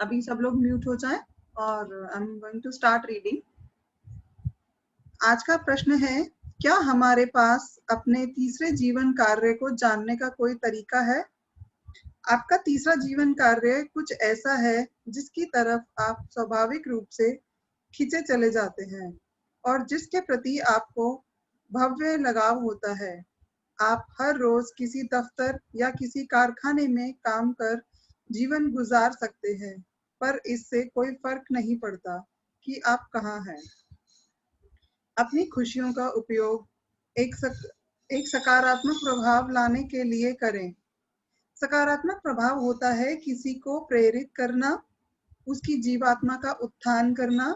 अभी सब लोग म्यूट हो जाएं और I am going to start reading. आज का प्रश्न है, क्या हमारे पास अपने तीसरे जीवन कार्य को जानने का कोई तरीका है? आपका तीसरा जीवन कार्य कुछ ऐसा है जिसकी तरफ आप स्वाभाविक रूप से खींचे चले जाते हैं और जिसके प्रति आपको भव्य लगाव होता है। आप हर रोज किसी दफ्तर या किसी कारखाने में काम कर जीवन गुजार सकते हैं, पर इससे कोई फर्क नहीं पड़ता कि आप कहाँ हैं। अपनी खुशियों का उपयोग एक सकारात्मक प्रभाव लाने के लिए करें। सकारात्मक प्रभाव होता है किसी को प्रेरित करना, उसकी जीवात्मा का उत्थान करना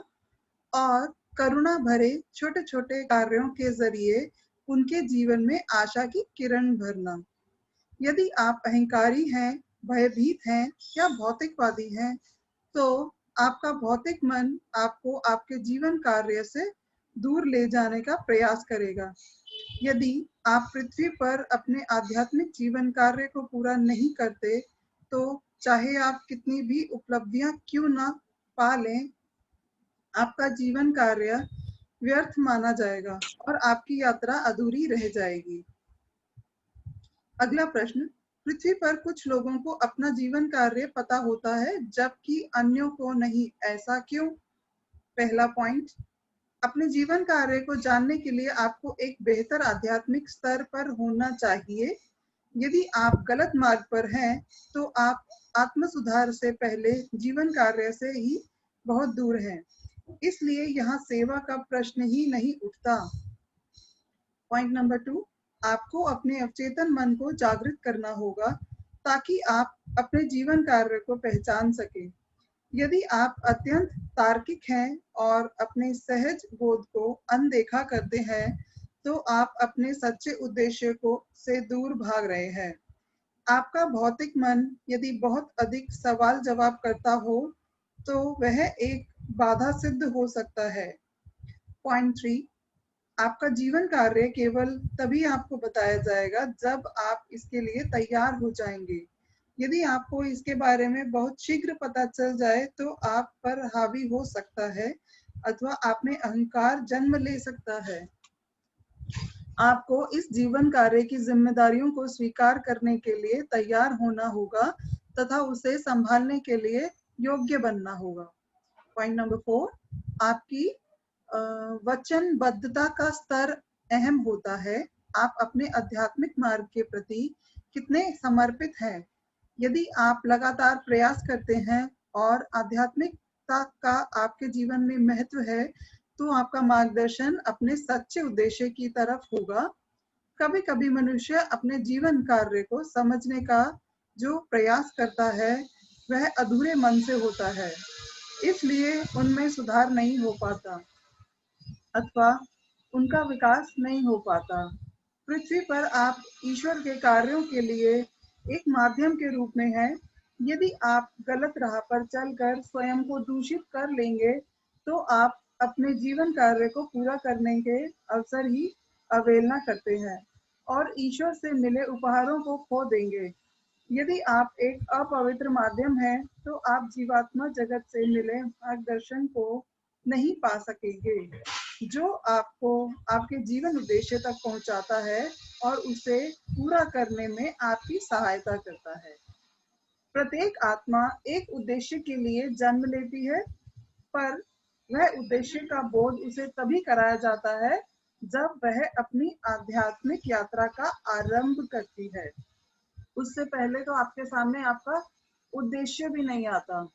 और करुणा भरे छोटे छोटे कार्यों के जरिए उनके जीवन में आशा की किरण भरना। यदि आप अहंकारी हैं, भयभीत हैं या भौतिकवादी हैं, तो आपका भौतिक मन आपको आपके जीवन कार्य से दूर ले जाने का प्रयास करेगा। यदि आप पृथ्वी पर अपने आध्यात्मिक जीवन कार्य को पूरा नहीं करते, तो चाहे आप कितनी भी उपलब्धियां क्यों ना पा लें, आपका जीवन कार्य व्यर्थ माना जाएगा और आपकी यात्रा अधूरी रह जाएगी। अगला प्रश्न, पृथ्वी पर कुछ लोगों को अपना जीवन कार्य पता होता है जबकि अन्यों को नहीं, ऐसा क्यों? पहला पॉइंट, अपने जीवन कार्य को जानने के लिए आपको एक बेहतर आध्यात्मिक स्तर पर होना चाहिए। यदि आप गलत मार्ग पर हैं, तो आप आत्म सुधार से पहले जीवन कार्य से ही बहुत दूर हैं। इसलिए यहाँ सेवा का प्रश्न ही नहीं उठता। पॉइंट नंबर 2, आपको अपने अवचेतन मन को जागृत करना होगा ताकि आप अपने जीवन कार्य को पहचान सकें। यदि आप अत्यंत तार्किक हैं और अपने सहज बोध को अनदेखा करते हैं, तो आप अपने सच्चे उद्देश्य को से दूर भाग रहे हैं। आपका भौतिक मन यदि बहुत अधिक सवाल जवाब करता हो, तो वह एक बाधा सिद्ध हो सकता है। पॉइंट 3, आपका जीवन कार्य केवल तभी आपको बताया जाएगा जब आप इसके लिए तैयार हो जाएंगे। यदि आपको इसके बारे में बहुत शीघ्र पता चल जाए, तो आप पर हावी हो सकता है अथवा आप में अहंकार जन्म ले सकता है। आपको इस जीवन कार्य की जिम्मेदारियों को स्वीकार करने के लिए तैयार होना होगा तथा उसे संभालने के लिए योग्य बनना होगा। पॉइंट नंबर 4, आपकी वचनबद्धता का स्तर अहम होता है। आप अपने आध्यात्मिक मार्ग के प्रति कितने समर्पित हैं। यदि आप लगातार प्रयास करते हैं और आध्यात्मिकता का आपके जीवन में महत्व है, तो आपका मार्गदर्शन अपने सच्चे उद्देश्य की तरफ होगा। कभी कभी मनुष्य अपने जीवन कार्य को समझने का जो प्रयास करता है, वह अधूरे मन से होता है, इसलिए उनमें सुधार नहीं हो पाता अथवा उनका विकास नहीं हो पाता। पृथ्वी पर आप ईश्वर के कार्यों के लिए एक माध्यम के रूप में हैं। यदि आप गलत राह पर चलकर स्वयं को दूषित कर लेंगे, तो आप अपने जीवन कार्य को पूरा करने के अवसर ही अवहेलना करते हैं और ईश्वर से मिले उपहारों को खो देंगे। यदि आप एक अपवित्र माध्यम हैं, तो आप जीवात्मा जगत से मिले मार्गदर्शन को नहीं पा सकेंगे, जो आपको आपके जीवन उद्देश्य तक पहुंचाता है और उसे पूरा करने में आपकी सहायता करता है। प्रत्येक आत्मा एक उद्देश्य के लिए जन्म लेती है, पर वह उद्देश्य का बोध उसे तभी कराया जाता है जब वह अपनी आध्यात्मिक यात्रा का आरंभ करती है। उससे पहले तो आपके सामने आपका उद्देश्य भी नहीं आता।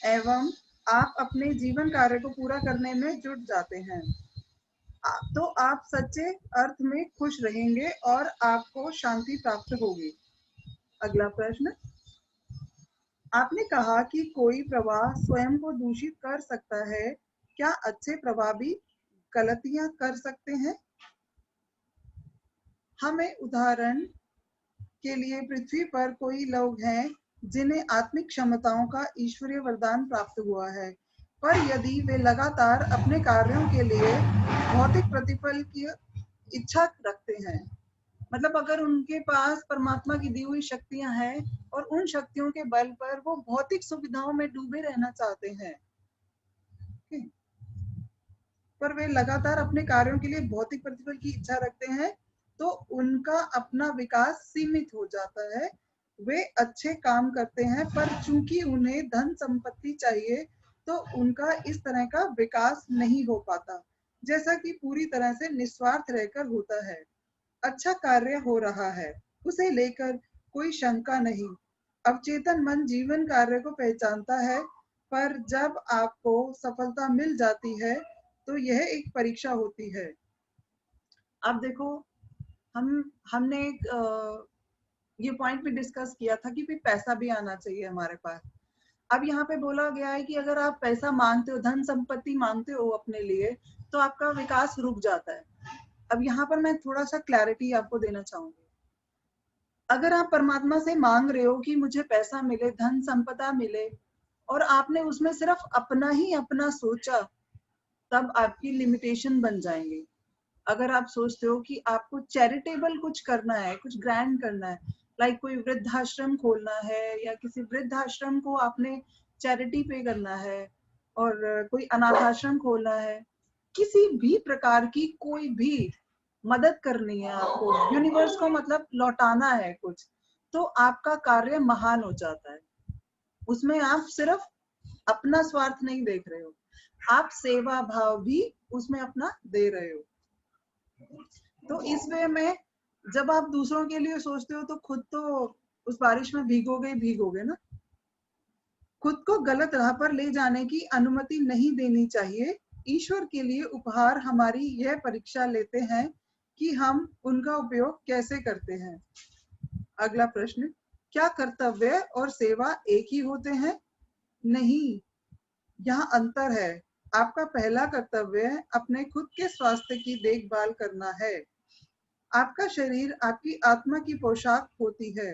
एवं आप अपने जीवन कार्य को पूरा करने में जुट जाते हैं, तो आप सच्चे अर्थ में खुश रहेंगे और आपको शांति प्राप्त होगी। अगला प्रश्न, आपने कहा कि कोई प्रवाह स्वयं को दूषित कर सकता है। क्या अच्छे प्रवाह भी गलतियां कर सकते हैं? हमें उदाहरण के लिए पृथ्वी पर कोई लोग हैं जिन्हें आत्मिक क्षमताओं का ईश्वरीय वरदान प्राप्त हुआ है, पर यदि वे लगातार अपने कार्यों के लिए भौतिक प्रतिफल की इच्छा रखते हैं, मतलब अगर उनके पास परमात्मा की दी हुई शक्तियां हैं और उन शक्तियों के बल पर वो भौतिक सुविधाओं में डूबे रहना चाहते हैं, पर वे लगातार अपने कार्यों के लिए भौतिक प्रतिफल की इच्छा रखते हैं, तो उनका अपना विकास सीमित हो जाता है। वे अच्छे काम करते हैं, पर चूंकि उन्हें धन संपत्ति चाहिए, तो उनका इस तरह का विकास नहीं हो पाता, जैसा कि पूरी तरह से निस्वार्थ रहकर होता है। अच्छा कार्य हो रहा है, उसे लेकर कोई शंका नहीं। अवचेतन मन जीवन कार्य को पहचानता है, पर जब आपको सफलता मिल जाती है, तो यह एक परीक्षा होती है। अब देखो, हमने ये पॉइंट भी डिस्कस किया था कि पैसा भी आना चाहिए हमारे पास। अब यहाँ पे बोला गया है कि अगर आप पैसा मांगते हो, धन संपत्ति मांगते हो अपने लिए, तो आपका विकास रुक जाता है। अब यहाँ पर मैं थोड़ा सा क्लैरिटी आपको देना चाहूंगी। अगर आप परमात्मा से मांग रहे हो कि मुझे पैसा मिले, धन संपदा मिले, और आपने उसमें सिर्फ अपना ही अपना सोचा, तब आपकी लिमिटेशन बन जाएंगे। अगर आप सोचते हो कि आपको चैरिटेबल कुछ करना है, कुछ ग्रैंड करना है, लाइक कोई वृद्धाश्रम खोलना है, या किसी वृद्धाश्रम को आपने चैरिटी पे करना है, और कोई अनाथ आश्रम खोलना है, किसी भी प्रकार की कोई भी मदद करनी है आपको, यूनिवर्स को मतलब लौटाना है कुछ, तो आपका कार्य महान हो जाता है। उसमें आप सिर्फ अपना स्वार्थ नहीं देख रहे हो, आप सेवा भाव भी उसमें अपना दे रहे हो। तो इस वे में जब आप दूसरों के लिए सोचते हो, तो खुद तो उस बारिश में भीगोगे ना। खुद को गलत राह पर ले जाने की अनुमति नहीं देनी चाहिए। ईश्वर के लिए उपहार हमारी यह परीक्षा लेते हैं कि हम उनका उपयोग कैसे करते हैं। अगला प्रश्न, क्या कर्तव्य और सेवा एक ही होते हैं? नहीं, यहाँ अंतर है। आपका पहला कर्तव्य अपने खुद के स्वास्थ्य की देखभाल करना है। आपका शरीर आपकी आत्मा की पोशाक होती है,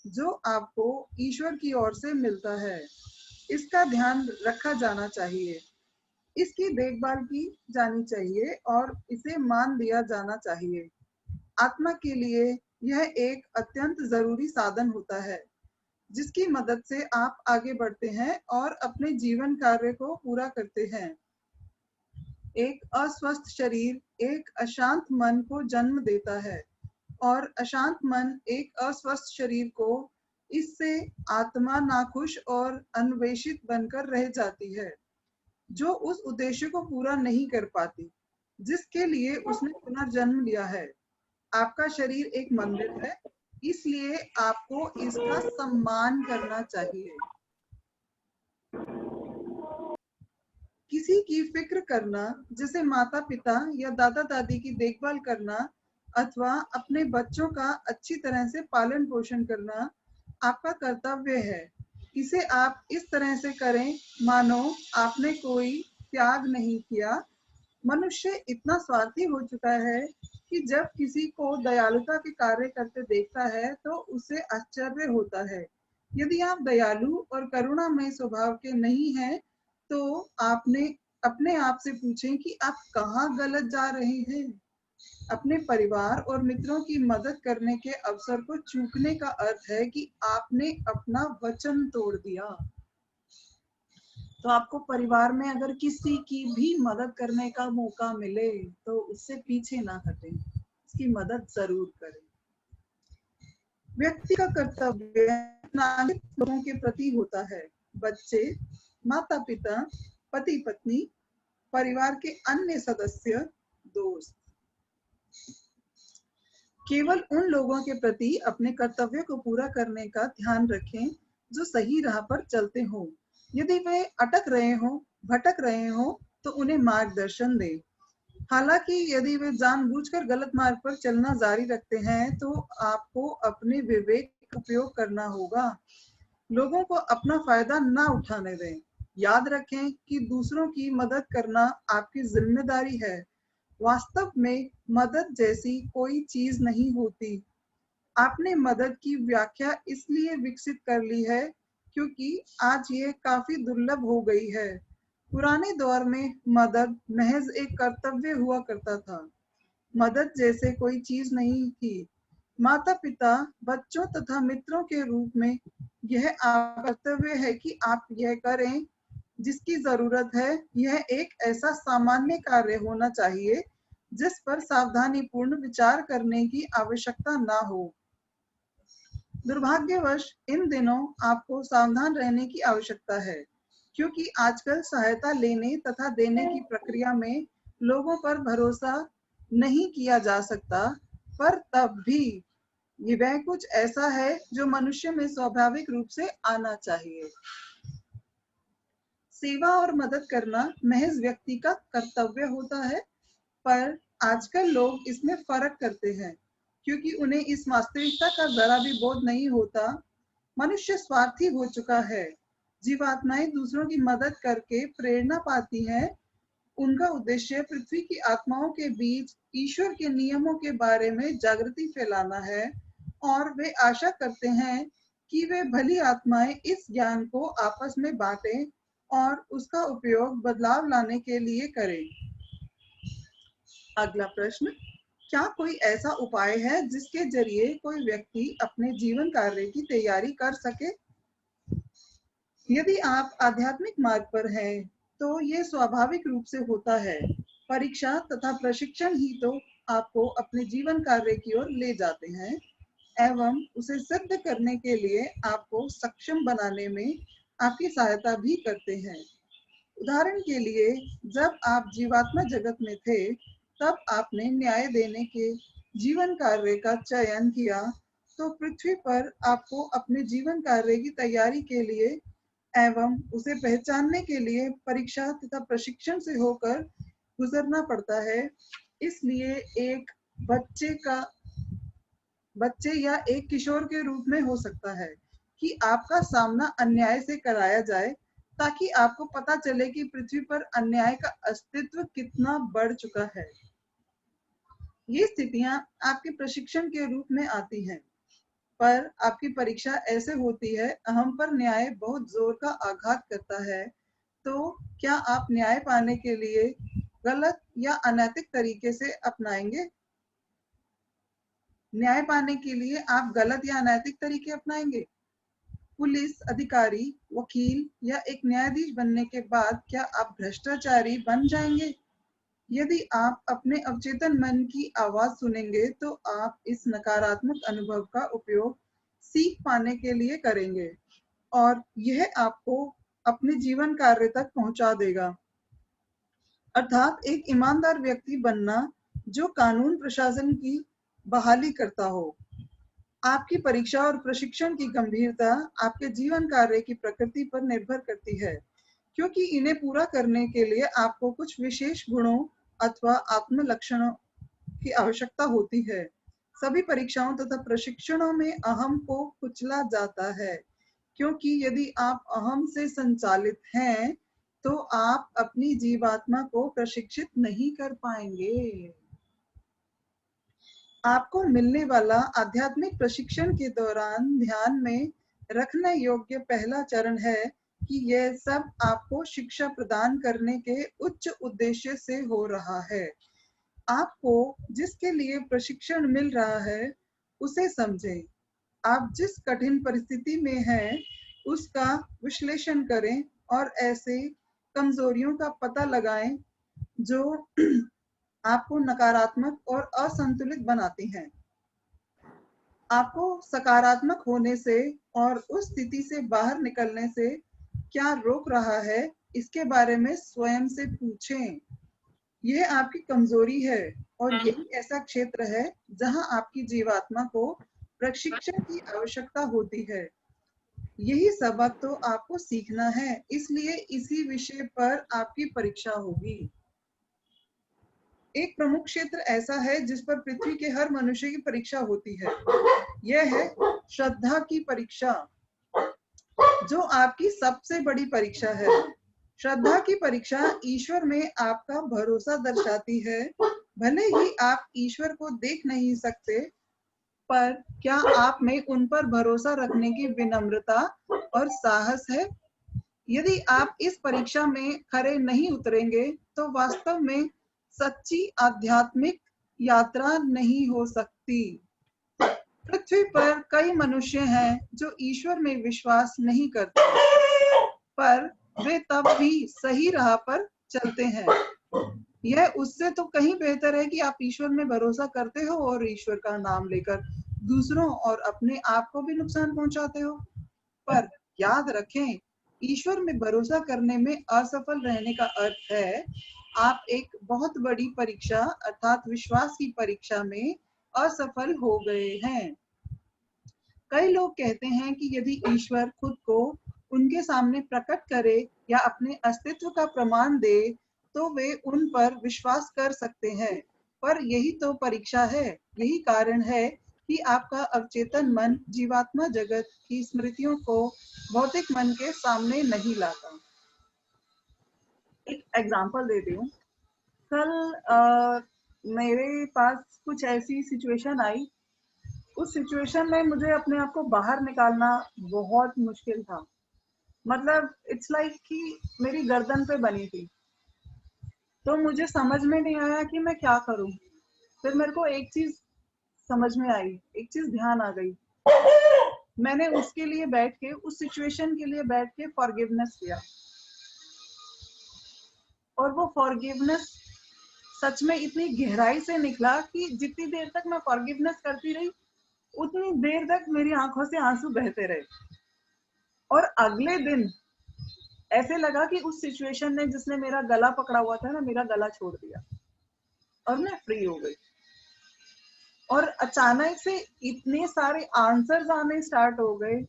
जो आपको ईश्वर की ओर से मिलता है। इसका ध्यान रखा जाना चाहिए, इसकी देखभाल की जानी चाहिए और इसे मान दिया जाना चाहिए। आत्मा के लिए यह एक अत्यंत जरूरी साधन होता है, जिसकी मदद से आप आगे बढ़ते हैं और अपने जीवन कार्य को पूरा करते हैं। एक अस्वस्थ शरीर एक अशांत मन को जन्म देता है, और अशांत मन एक अस्वस्थ शरीर को, इससे आत्मा नाखुश और अन्वेषित बनकर रह जाती है, जो उस उद्देश्य को पूरा नहीं कर पाती जिसके लिए उसने पुनर्जन्म लिया है। आपका शरीर एक मंदिर है, इसलिए आपको इसका सम्मान करना चाहिए। किसी की फिक्र करना, जैसे माता पिता या दादा दादी की देखभाल करना, अथवा अपने बच्चों का अच्छी तरह से पालन पोषण करना आपका कर्तव्य है। इसे आप इस तरह से करें मानो आपने कोई त्याग नहीं किया। मनुष्य इतना स्वार्थी हो चुका है कि जब किसी को दयालुता के कार्य करते देखता है, तो उसे आश्चर्य होता है। यदि आप दयालु और करुणामय स्वभाव के नहीं हैं, तो आपने अपने आप से पूछें कि आप कहाँ गलत जा रहे हैं। अपने परिवार और मित्रों की मदद करने के अवसर को चूकने का अर्थ है कि आपने अपना वचन तोड़ दिया। तो आपको परिवार में अगर किसी की भी मदद करने का मौका मिले, तो उससे पीछे ना हटें, उसकी मदद जरूर करें। व्यक्ति का कर्तव्य लोगों के प्रति होता है, बच्चे, माता पिता, पति पत्नी, परिवार के अन्य सदस्य, दोस्त। केवल उन लोगों के प्रति अपने कर्तव्य को पूरा करने का ध्यान रखें जो सही राह पर चलते हों। यदि वे अटक रहे हों, भटक रहे हों, तो उन्हें मार्गदर्शन दें। हालांकि यदि वे जानबूझकर गलत मार्ग पर चलना जारी रखते हैं, तो आपको अपने विवेक का उपयोग करना होगा। लोगों को अपना फायदा ना उठाने दें। याद रखें कि दूसरों की मदद करना आपकी जिम्मेदारी है। वास्तव में मदद जैसी कोई चीज नहीं होती। आपने मदद की व्याख्या इसलिए विकसित कर ली है क्योंकि आज ये काफी दुर्लभ हो गई है। पुराने दौर में मदद महज एक कर्तव्य हुआ करता था। मदद जैसे कोई चीज नहीं थी। माता पिता, बच्चों तथा मित्रों के रूप में यह आपका कर्तव्य है कि आप यह करें जिसकी जरूरत है। यह एक ऐसा सामान्य कार्य होना चाहिए जिस पर सावधानीपूर्ण विचार करने की आवश्यकता ना हो। दुर्भाग्यवश इन दिनों आपको सावधान रहने की आवश्यकता है, क्योंकि आजकल सहायता लेने तथा देने की प्रक्रिया में लोगों पर भरोसा नहीं किया जा सकता, पर तब भी वह कुछ ऐसा है जो मनुष्य में स्वाभाविक रूप से आना चाहिए। सेवा और मदद करना महज व्यक्ति का कर्तव्य होता है, पर आजकल लोग इसमें फर्क करते हैं, क्योंकि उन्हें इस वास्तविकता का जरा भी बोध नहीं होता। मनुष्य स्वार्थी हो चुका है। जीवात्माएं दूसरों की मदद करके प्रेरणा पाती हैं। उनका उद्देश्य पृथ्वी की आत्माओं के बीच ईश्वर के नियमों के बारे में जागृति फैलाना है, और वे आशा करते हैं कि वे भली आत्माएं इस ज्ञान को आपस में बांटें और उसका उपयोग बदलाव लाने के लिए करें। अगला प्रश्न, क्या कोई ऐसा उपाय है जिसके जरिए कोई व्यक्ति अपने जीवन कार्य की तैयारी कर सके? यदि आप आध्यात्मिक मार्ग पर हैं, तो ये स्वाभाविक रूप से होता है। परीक्षा तथा प्रशिक्षण ही तो आपको अपने जीवन कार्य की ओर ले जाते हैं एवं उसे सिद्ध करने के लिए आपको सक्षम बनाने में आपकी सहायता भी करते हैं। उदाहरण के लिए, जब आप जीवात्मा जगत में थे, तब आपने न्याय देने के जीवन कार्य का चयन किया, तो पृथ्वी पर आपको अपने जीवन कार्य की तैयारी के लिए एवं उसे पहचानने के लिए परीक्षा तथा प्रशिक्षण से होकर गुजरना पड़ता है। इसलिए एक बच्चे या एक किशोर के रूप में हो सकता है कि आपका सामना अन्याय से कराया जाए, ताकि आपको पता चले कि पृथ्वी पर अन्याय का अस्तित्व कितना बढ़ चुका है। ये स्थितियां आपके प्रशिक्षण के रूप में आती हैं, पर आपकी परीक्षा ऐसे होती है, अहम पर न्याय बहुत जोर का आघात करता है। तो क्या आप न्याय पाने के लिए गलत या अनैतिक तरीके से अपनाएंगे? न्याय पाने के लिए आप गलत या अनैतिक तरीके अपनाएंगे? पुलिस अधिकारी, वकील या एक न्यायाधीश बनने के बाद क्या आप भ्रष्टाचारी बन जाएंगे? यदि आप अपने अवचेतन मन की आवाज सुनेंगे, तो आप इस नकारात्मक अनुभव का उपयोग सीख पाने के लिए करेंगे, और यह आपको अपने जीवन कार्य तक पहुंचा देगा। अर्थात एक ईमानदार व्यक्ति बनना जो कानून प्रशासन की बहाली करता हो। आपकी परीक्षा और प्रशिक्षण की गंभीरता आपके जीवन कार्य की प्रकृति पर निर्भर करती है, क्योंकि इन्हें पूरा करने के लिए आपको कुछ विशेष गुणों अथवा आत्म लक्षणों की आवश्यकता होती है। सभी परीक्षाओं तथा प्रशिक्षणों में अहम को कुचला जाता है, क्योंकि यदि आप अहम से संचालित हैं, तो आप अपनी जीवात्मा को प्रशिक्षित नहीं कर पाएंगे। आपको मिलने वाला आध्यात्मिक प्रशिक्षण के दौरान ध्यान में रखने योग्य पहला चरण है कि यह सब आपको शिक्षा प्रदान करने के उच्च उद्देश्य से हो रहा है। आपको जिसके लिए प्रशिक्षण मिल रहा है, उसे समझें। आप जिस कठिन परिस्थिति में हैं, उसका विश्लेषण करें और ऐसे कमजोरियों का पता लगाएं जो आपको नकारात्मक और असंतुलित बनाती हैं। आपको सकारात्मक होने से और उस स्थिति से बाहर निकलने से क्या रोक रहा है, इसके बारे में स्वयं से पूछें। यह आपकी कमजोरी है, और यही ऐसा क्षेत्र है जहां आपकी जीवात्मा को प्रशिक्षण की आवश्यकता होती है। यही सबक तो आपको सीखना है, इसलिए इसी विषय पर आपकी परीक्षा होगी। एक प्रमुख क्षेत्र ऐसा है जिस पर पृथ्वी के हर मनुष्य की परीक्षा होती है। यह है श्रद्धा की परीक्षा, जो आपकी सबसे बड़ी परीक्षा है। श्रद्धा की परीक्षा ईश्वर में आपका भरोसा दर्शाती है। भले ही आप ईश्वर को देख नहीं सकते, पर क्या आप में उन पर भरोसा रखने की विनम्रता और साहस है? यदि आप इस परीक्षा में खरे नहीं उतरेंगे, तो वास्तव में सच्ची आध्यात्मिक यात्रा नहीं हो सकती। पृथ्वी पर कई मनुष्य हैं जो ईश्वर में विश्वास नहीं करते, पर वे तब भी सही राह पर चलते हैं। यह उससे तो कहीं बेहतर है कि आप ईश्वर में भरोसा करते हो और ईश्वर का नाम लेकर दूसरों और अपने आप को भी नुकसान पहुंचाते हो। पर याद रखें, ईश्वर में भरोसा करने में असफल रहने का अर्थ है आप एक बहुत बड़ी परीक्षा अर्थात विश्वास की परीक्षा में असफल हो गए हैं। कई लोग कहते हैं कि यदि ईश्वर खुद को उनके सामने प्रकट करे या अपने अस्तित्व का प्रमाण दे तो वे उन पर विश्वास कर सकते हैं, पर यही तो परीक्षा है। यही कारण है कि आपका अवचेतन मन जीवात्मा जगत की स्मृतियों को भौतिक मन के सामने नहीं लाता। एक एग्जांपल देती हूँ। कल मेरे पास कुछ ऐसी सिचुएशन आई, उस सिचुएशन में मुझे अपने आप को बाहर निकालना बहुत मुश्किल था। मतलब इट्स लाइक कि मेरी गर्दन पे बनी थी, तो मुझे समझ में नहीं आया कि मैं क्या करूं। फिर मेरे को एक चीज समझ में आई, एक चीज ध्यान आ गई। मैंने उसके लिए बैठ के, उस सिचुएशन के लिए बैठ के फॉरगिवनेस किया, और वो फॉरगिवनेस सच में इतनी गहराई से निकला कि जितनी देर तक मैं फॉरगिवनेस करती रही उतनी देर तक मेरी आंखों से आंसू बहते रहे। और अगले दिन ऐसे लगा कि उस सिचुएशन ने जिसने मेरा गला पकड़ा हुआ था ना, मेरा गला छोड़ दिया और मैं फ्री हो गई। और अचानक से इतने सारे आंसर्स आने स्टार्ट हो गए,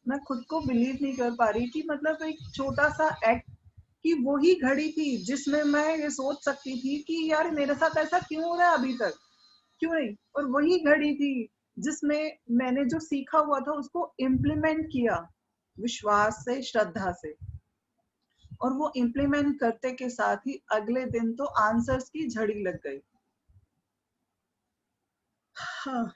मैं खुद को बिलीव नहीं कर पा रही कि मतलब एक छोटा सा एक्ट कि वही घड़ी थी जिसमें मैं ये सोच सकती थी कि यार मेरे साथ ऐसा क्यों हो रहा है अभी तक, क्यों नहीं। और वही घड़ी थी जिसमें मैंने जो सीखा हुआ था उसको इम्प्लीमेंट किया विश्वास से, श्रद्धा से, और वो इम्प्लीमेंट करते के साथ ही अगले दिन तो आंसर्स की झड़ी लग गई। हाँ।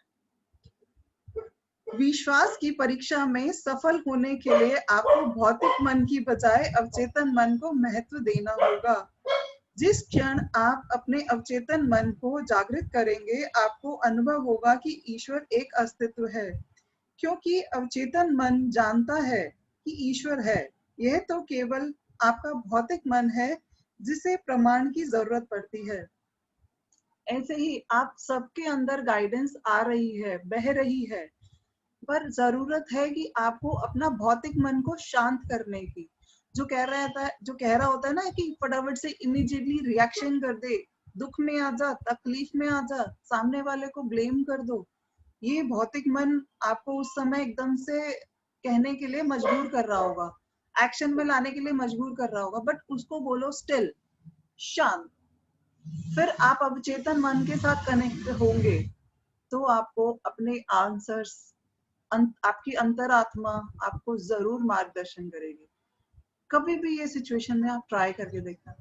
विश्वास की परीक्षा में सफल होने के लिए आपको भौतिक मन की बजाय अवचेतन मन को महत्व देना होगा। जिस क्षण आप अपने अवचेतन मन को जागृत करेंगे, आपको अनुभव होगा कि ईश्वर एक अस्तित्व है, क्योंकि अवचेतन मन जानता है कि ईश्वर है। यह तो केवल आपका भौतिक मन है जिसे प्रमाण की जरूरत पड़ती है। ऐसे ही आप सबके अंदर गाइडेंस आ रही है, बह रही है, पर जरूरत है कि आपको अपना भौतिक मन को शांत करने की। जो कह रहा होता है ना कि फटाफट से इमीडिएटली रिएक्शन कर दे, दुख में आ जा, तकलीफ में आ जा, सामने वाले को ब्लेम कर दो, ये भौतिक मन आपको उस समय एकदम से कहने के लिए मजबूर कर रहा होगा, एक्शन में लाने के लिए मजबूर कर रहा होगा, बट उसको बोलो स्टिल, शांत। फिर आप अवचेतन मन के साथ कनेक्ट होंगे तो आपको अपने आंसर्स, आपकी अंतरात्मा आपको जरूर मार्गदर्शन करेगी। कभी भी ये सिचुएशन में आप ट्राई करके देखना।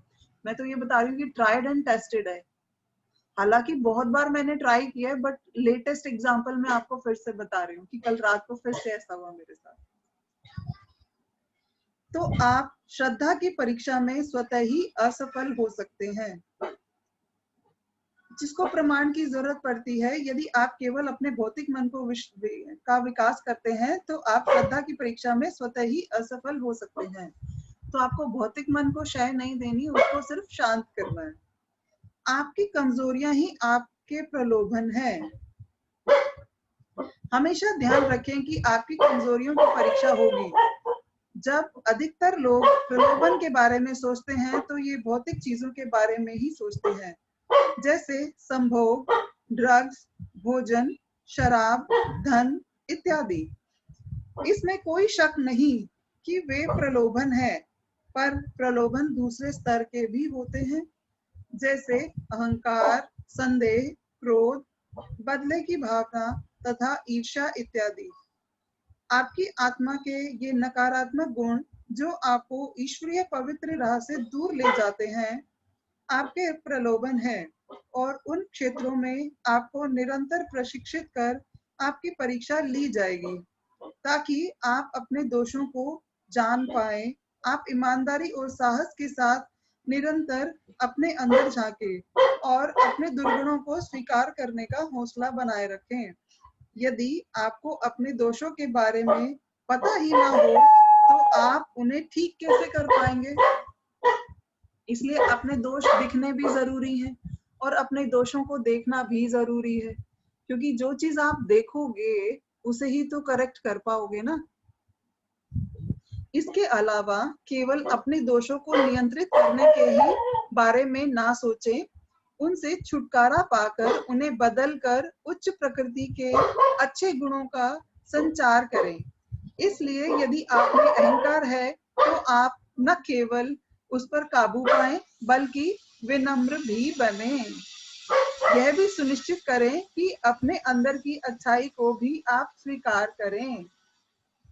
मैं तो ये बता रही हूँ कि ट्राइड एंड टेस्टेड है। हालांकि बहुत बार मैंने ट्राई किया है, बट लेटेस्ट एग्जांपल मैं आपको फिर से बता रही हूँ कि कल रात को फिर से ऐसा हुआ मेरे साथ। तो आप श्रद्धा की परीक्षा में स्वतः ही असफल हो सकते हैं, जिसको प्रमाण की जरूरत पड़ती है। यदि आप केवल अपने भौतिक मन को का विकास करते हैं तो आप श्रद्धा की परीक्षा में स्वतः ही असफल हो सकते हैं। तो आपको भौतिक मन को शय नहीं देनी, उसको सिर्फ शांत करना है। आपकी कमजोरियां ही आपके प्रलोभन हैं। हमेशा ध्यान रखें कि आपकी कमजोरियों की परीक्षा होगी। जब अधिकतर लोग प्रलोभन के बारे में सोचते हैं तो ये भौतिक चीजों के बारे में ही सोचते हैं, जैसे संभोग, ड्रग्स, भोजन, शराब, धन इत्यादि। इसमें कोई शक नहीं कि वे प्रलोभन है, पर प्रलोभन दूसरे स्तर के भी होते हैं, जैसे अहंकार, संदेह, क्रोध, बदले की भावना तथा ईर्ष्या इत्यादि। आपकी आत्मा के ये नकारात्मक गुण जो आपको ईश्वरीय पवित्र राह से दूर ले जाते हैं, आपके प्रलोभन है, और उन क्षेत्रों में आपको निरंतर प्रशिक्षित कर आपकी परीक्षा ली जाएगी ताकि आप अपने दोषों को जान पाए। आप ईमानदारी और साहस के साथ निरंतर अपने अंदर झांके और अपने दुर्गुणों को स्वीकार करने का हौसला बनाए रखें। यदि आपको अपने दोषों के बारे में पता ही ना हो तो आप उन्हें ठीक कैसे कर पाएंगे? इसलिए अपने दोष दिखने भी जरूरी हैं और अपने दोषों को देखना भी जरूरी है, क्योंकि जो चीज आप देखोगे उसे ही तो करेक्ट कर पाओगे ना। इसके अलावा केवल अपने दोषों को नियंत्रित करने के ही बारे में ना सोचें, उनसे छुटकारा पाकर उन्हें बदलकर उच्च प्रकृति के अच्छे गुणों का संचार करें। इसलिए यदि आप में अहंकार है तो आप न केवल उस पर काबू पाएं बल्कि विनम्र भी बने। यह भी सुनिश्चित करें कि अपने अंदर की अच्छाई को भी आप स्वीकार करें।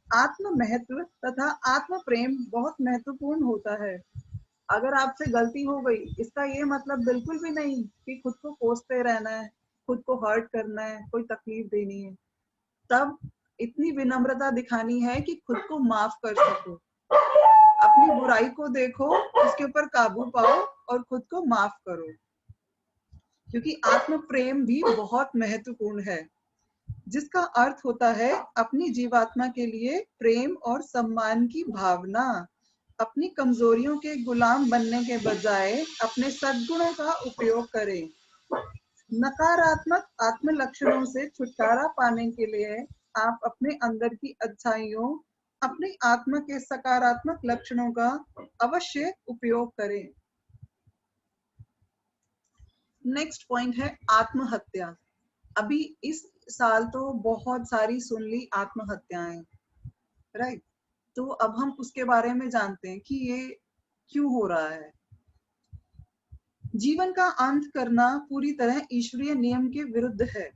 आत्म महत्व तथा आत्म प्रेम बहुत महत्वपूर्ण होता है। अगर आपसे गलती हो गई इसका ये मतलब बिल्कुल भी नहीं कि खुद को कोसते रहना है, खुद को हर्ट करना है, कोई तकलीफ देनी है। तब इतनी विनम्रता दिखानी है कि खुद को माफ कर सको। अपनी बुराई को देखो, उसके ऊपर काबू पाओ और खुद को माफ करो, क्योंकि आत्म प्रेम भी बहुत महत्वपूर्ण है, जिसका अर्थ होता है अपनी जीवात्मा के लिए प्रेम और सम्मान की भावना। अपनी कमजोरियों के गुलाम बनने के बजाय अपने सद्गुणों का उपयोग करें। नकारात्मक आत्म लक्षणों से छुटकारा पाने के लिए आप अपने अंदर की अच्छाइयों, अपनी आत्मा के सकारात्मक लक्षणों का अवश्य उपयोग करें। नेक्स्ट पॉइंट है आत्महत्या। अभी इस साल तो बहुत सारी सुन ली आत्महत्याएं, राइट? तो अब हम उसके बारे में जानते हैं कि ये क्यों हो रहा है। जीवन का अंत करना पूरी तरह ईश्वरीय नियम के विरुद्ध है।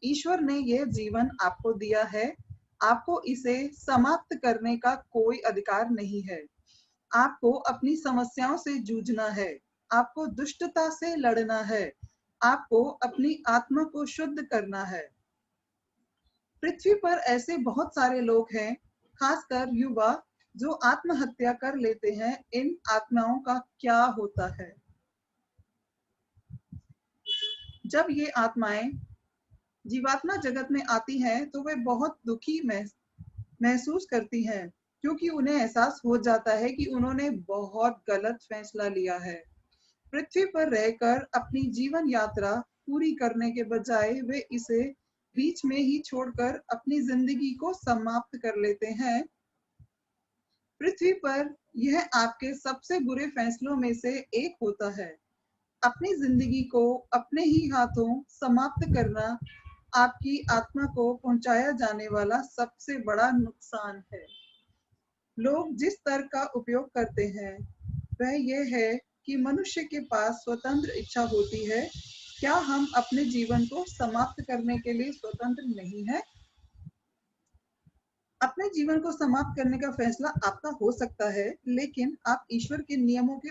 ईश्वर ने यह जीवन आपको दिया है, आपको इसे समाप्त करने का कोई अधिकार नहीं है। आपको अपनी समस्याओं से जूझना है, आपको दुष्टता से लड़ना है, आपको अपनी आत्मा को शुद्ध करना है। पृथ्वी पर ऐसे बहुत सारे लोग हैं, खासकर युवा, जो आत्महत्या कर लेते हैं। इन आत्माओं का क्या होता है? जब ये आत्माएं जीवात्मा जगत में आती हैं तो वे बहुत दुखी महसूस करती हैं, क्योंकि उन्हें एहसास हो जाता है कि उन्होंने बहुत गलत फैसला लिया है। पृथ्वी पर रहकर अपनी जीवन यात्रा पूरी करने के बजाय वे इसे बीच में ही छोड़कर अपनी जिंदगी को समाप्त कर लेते हैं। पृथ्वी पर यह आपके सबसे बुरे फैसलों में से एक होता है। अपनी जिंदगी को अपने ही हाथों समाप्त करना आपकी आत्मा को पहुंचाया जाने वाला सबसे बड़ा नुकसान है। लोग जिस तर्क का उपयोग करते हैं वह यह है कि मनुष्य के पास स्वतंत्र इच्छा होती है। क्या हम अपने जीवन को समाप्त करने के लिए स्वतंत्र नहीं है? अपने जीवन को समाप्त करने का फैसला आपका हो सकता है, लेकिन आप ईश्वर के नियमों के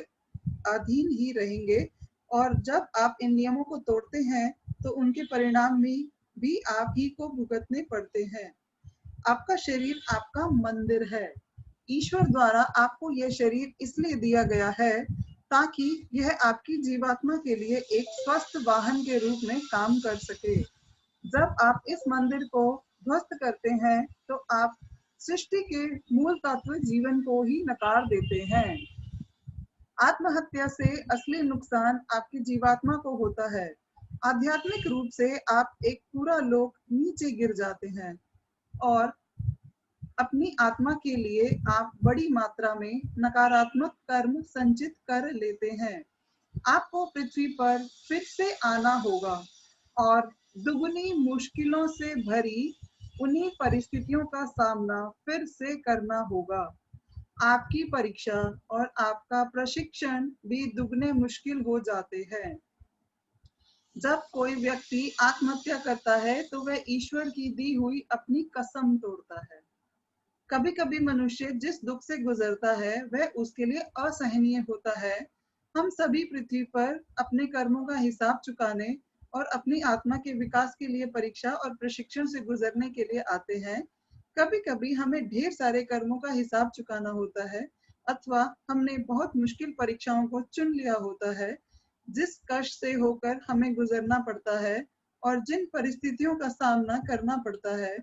अधीन ही रहेंगे, और जब आप इन नियमों को तोड़ते हैं तो उनके परिणाम भी आप ही को भुगतने पड़ते हैं। आपका शरीर आपका मंदिर है। ईश्वर द्वारा आपको यह शरीर इसलिए दिया गया है ताकि यह आपकी जीवात्मा के लिए एक स्वस्थ वाहन के रूप में काम कर सके। जब आप इस मंदिर को ध्वस्त करते हैं तो आप सृष्टि के मूल तत्व जीवन को ही नकार देते हैं। आत्महत्या से असली नुकसान आपकी जीवात्मा को होता है। आध्यात्मिक रूप से आप एक पूरा लोक नीचे गिर जाते हैं और अपनी आत्मा के लिए आप बड़ी मात्रा में नकारात्मक कर्म संचित कर लेते हैं। आपको पृथ्वी पर फिर से आना होगा और दुगनी मुश्किलों से भरी उन्हीं परिस्थितियों का सामना फिर से करना होगा। आपकी परीक्षा और आपका प्रशिक्षण भी दुगने मुश्किल हो जाते हैं। जब कोई व्यक्ति आत्महत्या करता है तो वह ईश्वर की दी हुई अपनी कसम तोड़ता है। कभी कभी मनुष्य जिस दुख से गुजरता है वह उसके लिए असहनीय होता है। हम सभी पृथ्वी पर अपने कर्मों का हिसाब चुकाने और अपनी आत्मा के विकास के लिए परीक्षा और प्रशिक्षण से गुजरने के लिए आते हैं। कभी कभी हमें ढेर सारे कर्मों का हिसाब चुकाना होता है अथवा हमने बहुत मुश्किल परीक्षाओं को चुन लिया होता है, जिस कष्ट से होकर हमें गुजरना पड़ता है और जिन परिस्थितियों का सामना करना पड़ता है,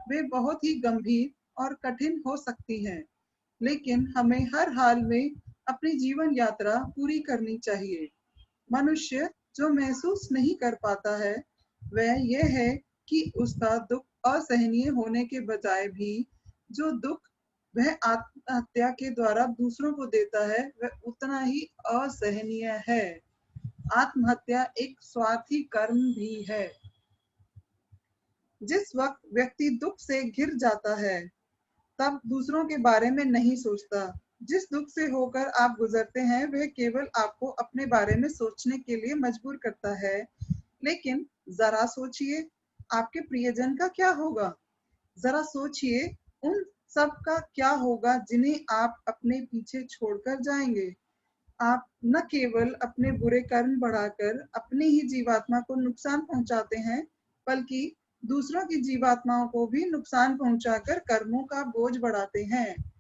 वे बहुत ही गंभीर और कठिन हो सकती हैं। लेकिन हमें हर हाल में अपनी जीवन यात्रा पूरी करनी चाहिए। मनुष्य जो महसूस नहीं कर पाता है, वह यह है कि उसका दुख असहनीय होने के बजाय भी जो दुख वह आत्महत्या के द्वारा दूसरों को देता है, वह उतना ही असहनीय है। आत्महत्या एक स्वार्थी कर्म भी है। जिस वक्त व्यक्ति दुख से घिर जाता है, तब दूसरों के बारे में नहीं सोचता। जिस दुख से होकर आप गुजरते हैं, वह केवल आपको अपने बारे में सोचने के लिए मजबूर करता है। लेकिन जरा सोचिए, आपके प्रियजन का क्या होगा? जरा सोचिए, उन सब का क्या होगा जिन्हें आप अपने पीछे छोड़कर जाएंगे। आप न केवल अपने बुरे कर्म बढ़ाकर अपनी ही जीवात्मा को नुकसान पहुंचाते हैं, बल्कि दूसरों की जीवात्माओं को भी नुकसान पहुंचाकर कर्मों का बोझ बढ़ाते हैं।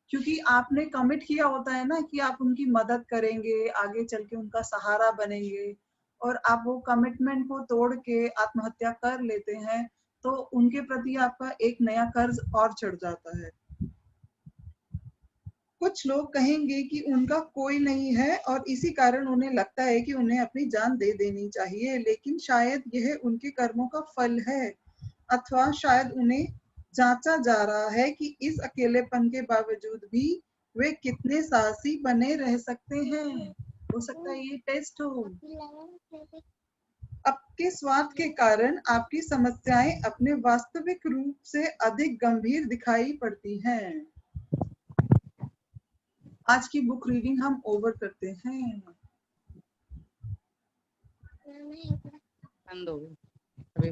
क्योंकि आपने कमिट किया होता है ना कि आप उनकी मदद करेंगे, आगे चल के उनका सहारा बनेंगे, और आप वो कमिटमेंट को तोड़ के आत्महत्या कर लेते हैं, तो उनके प्रति आपका एक नया कर्ज और चढ़ जाता है। कुछ लोग कहेंगे कि उनका कोई नहीं है और इसी कारण उन्हें लगता है कि उन्हें अपनी जान दे देनी चाहिए, लेकिन शायद यह उनके कर्मों का फल है, अथवा शायद उन्हें जांचा जा रहा है कि इस अकेलेपन के बावजूद भी वे कितने साहसी बने रह सकते हैं। हो सकता है ये टेस्ट हो। आपके स्वार्थ के कारण आपकी समस्याएं अपने वास्तविक रूप से अधिक गंभीर दिखाई पड़ती हैं। आज की बुक रीडिंग हम ओवर करते हैं। बंद हो गई।